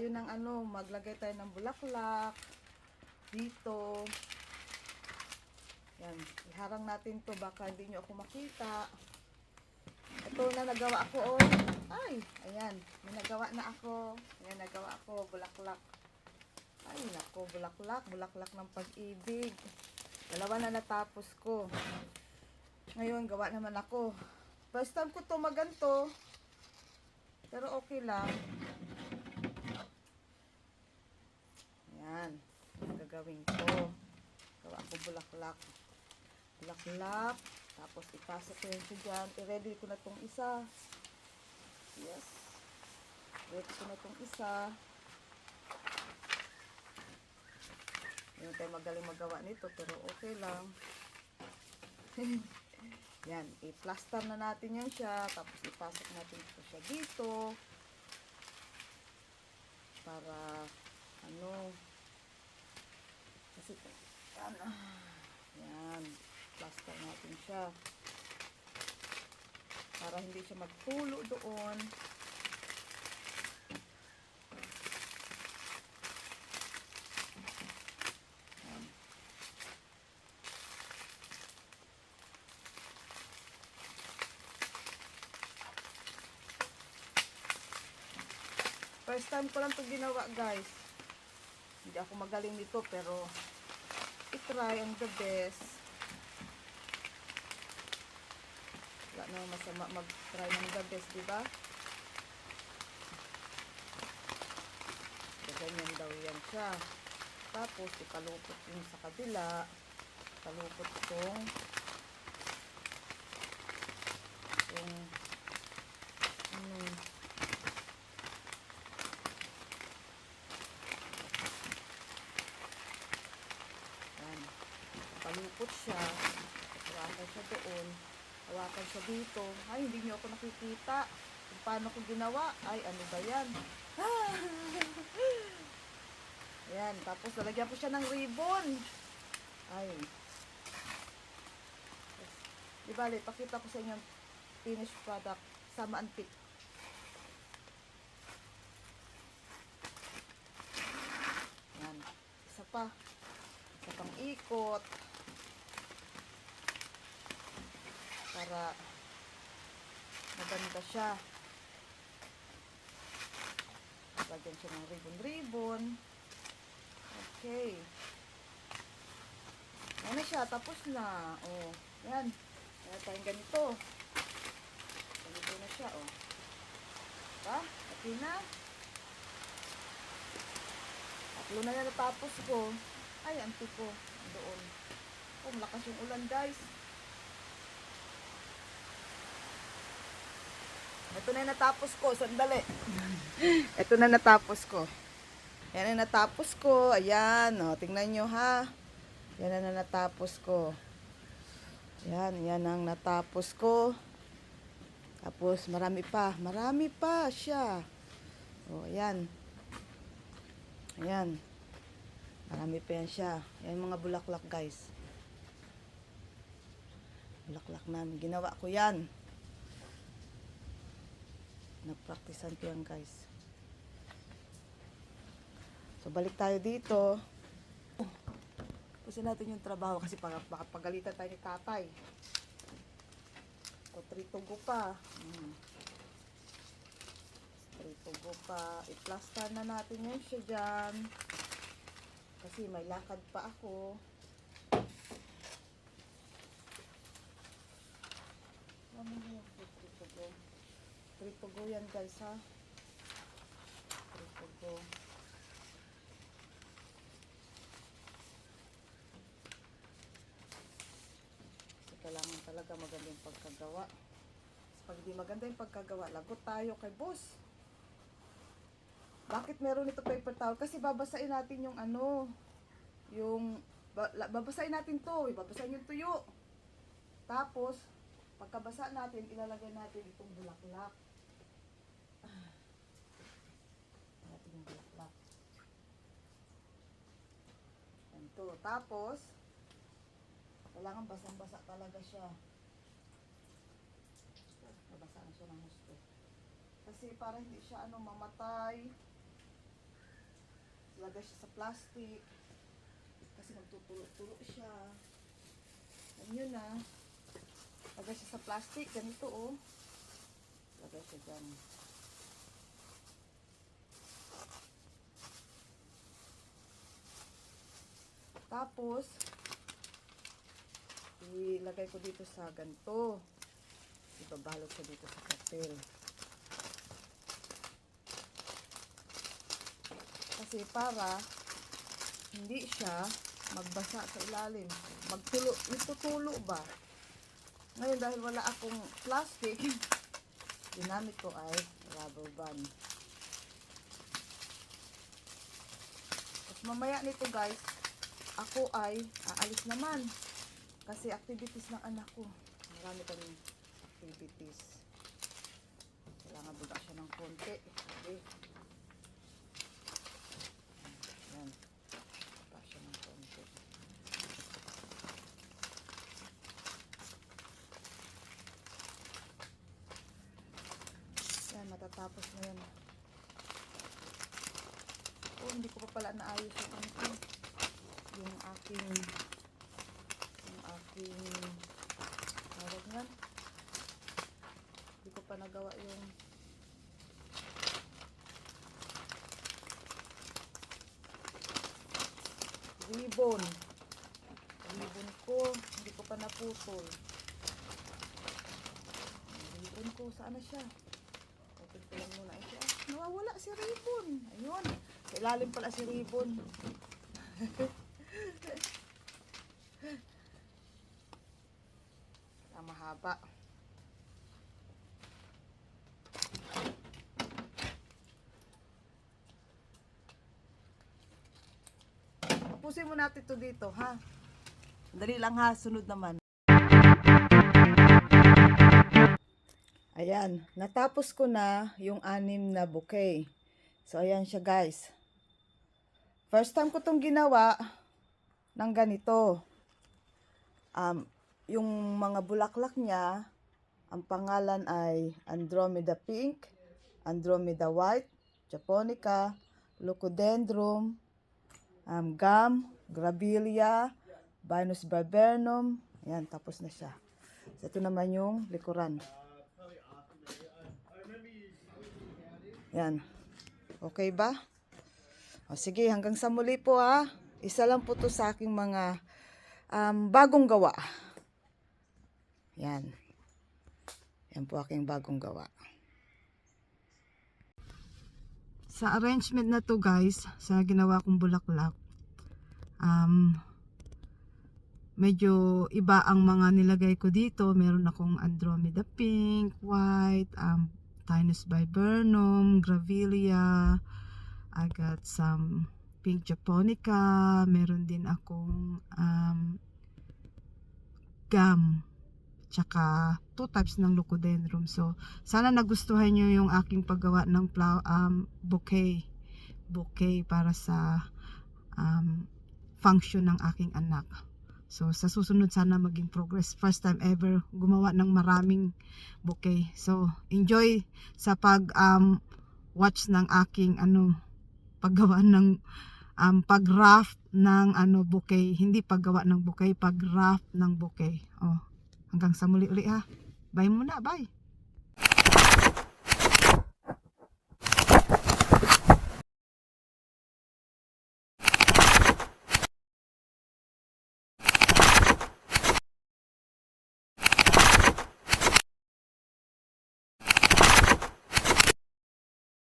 tayo ng ano, maglagay tayo ng bulaklak dito. Yan, iharang natin to, baka hindi nyo ako makita. Ito na nagawa ko, oy. Ay, ayan, may nagawa na ako. Ayan, nagawa ako, bulaklak. Ay, nako, bulaklak, bulaklak ng pag-ibig. Dalawa na natapos ko. Ngayon, gawa naman ako. First time ko to maganto. Pero okay lang. Ayan. Gagawin ko. Gawa ko bulaklak. Bulaklak. Tapos ipasok ko yun siya dyan. I-ready ko na tong isa. Yes. Ready ko na tong isa. Hindi tayo magaling magawa nito. Pero okay lang. Yan, i-plaster na natin yan siya, tapos ipasok natin ito siya dito para ano kasi yan, plaster natin siya para hindi siya magtulo doon. First time ko lang ito ginawa, guys. Hindi ako magaling nito, pero i-try ang the best. Wala na masama mag-try ng the best, diba? Ganyan daw yan siya. Tapos, ikalupot yung sa kabila. Ikalupot itong palupot siya, hawakan siya doon, hawakan siya dito. Ay, hindi nyo ako nakikita kung paano ko ginawa. Ay, ano ba yan? Ayan, tapos lalagyan ko siya ng ribbon. Ay, di bale, pakita ko sa inyo finished product sama antique. Ayan, isa pang ikot para maganda siya. Lagyan siya ng ribbon. Okay. Ayan na siya. Tapos na. Oh, yan. Ayan tayong ganito. Ganito na siya. Oh. Diba? Okay na. Tatlo na natapos ko. Ay, antik ko. Doon. Oh, malakas yung ulan, guys. Ito na natapos ko. Sandali. Ito na natapos ko. Yan na natapos ko. Ayan. O, tingnan nyo, ha. Yan na natapos ko. Yan. Yan ang natapos ko. Tapos, marami pa. Marami pa siya. O, ayan. Ayan. Marami pa yan siya. Yan mga bulaklak, guys. Bulaklak namin. Ginawa ko yan. Napraktisan ko yan, guys. So, balik tayo dito. Pusin natin yung trabaho kasi baka pagalitan tayo ni tatay. O, tritugo pa. Tritugo pa. I-plaster na natin yan siya dyan. Kasi may lakad pa ako. Ano yung tritugo? Tritugo yan, guys, ha? Tritugo. Kasi kailangan talaga maganda yung pagkagawa. Kasi pag hindi maganda yung pagkagawa, lagot tayo kay boss. Bakit meron ito paper towel? Kasi babasain natin yung ano, babasain natin to, babasain yung tuyo. Tapos, pagkabasa natin, ilalagay natin itong bulaklak. Natin yung bulaklak. Ito. Tapos, kailangan basang-basa talaga siya. Babasa na siya ng gusto. Kasi para hindi siya mamatay. Lagay siya sa plastic. Kasi magtutulo-tulo siya. Ayun na. Lagay siya sa plastic. Ganito oh. Lagay siya dyan. Tapos, ilagay ko dito sa ganito. Ibabalot siya dito sa papel. Kasi para hindi siya magbasa sa ilalim. Itutulo ba? Ngayon dahil wala akong plastic, ginamit ko ay rubber band. Tapos mamaya nito guys, ako ay aalis naman. Kasi activities ng anak ko. Marami kaming activities. Kailangan buga siya ng konti. Okay. Yan. Buga siya ng konti. Yan, matatapos na yan. Oh, hindi ko pa pala naayos yung ano ko. Yung aking tawag nga. Hindi ko pa nagawa yung ribbon ko, hindi ko pa naputol. Yung ribbon ko, saan na siya? Open ko lang muna ito. Nawawala si ribbon. Ayun, sa ilalim pala si ribbon. Mahaba. Tapusin mo natin ito dito, ha? Dali lang ha, sunod naman. Ayan, natapos ko na yung 6 na bouquet. So, ayan siya guys. First time ko itong ginawa ng ganito. Yung mga bulaklak niya, ang pangalan ay Andromeda Pink, Andromeda White, Japonica, Leucodendron, Gum, Grabilia, Venus viburnum. Ayan, tapos na siya. So, ito naman yung likuran. Ayan. Okay ba? O, sige, hanggang sa muli po ha. Isa lang po to sa aking mga bagong gawa. Yan. Yan po aking bagong gawa. Sa arrangement na to guys, sa ginawa kong bulaklak, medyo iba ang mga nilagay ko dito. Meron akong Andromeda Pink, White, Venus viburnum, Grabilia. I got some Pink Japonica. Meron din akong Gum. Tsaka 2 types ng Leucodendron. So, sana nagustuhan nyo yung aking paggawa ng bouquet para sa function ng aking anak. So, sa susunod sana maging progress. First time ever gumawa ng maraming bouquet. So, enjoy sa watch ng aking paggawa ng pag-raft ng bouquet. Hindi paggawa ng bouquet, pag-raft ng bouquet. Oh. Hanggang sa muli uli ha. Bye muna, bye.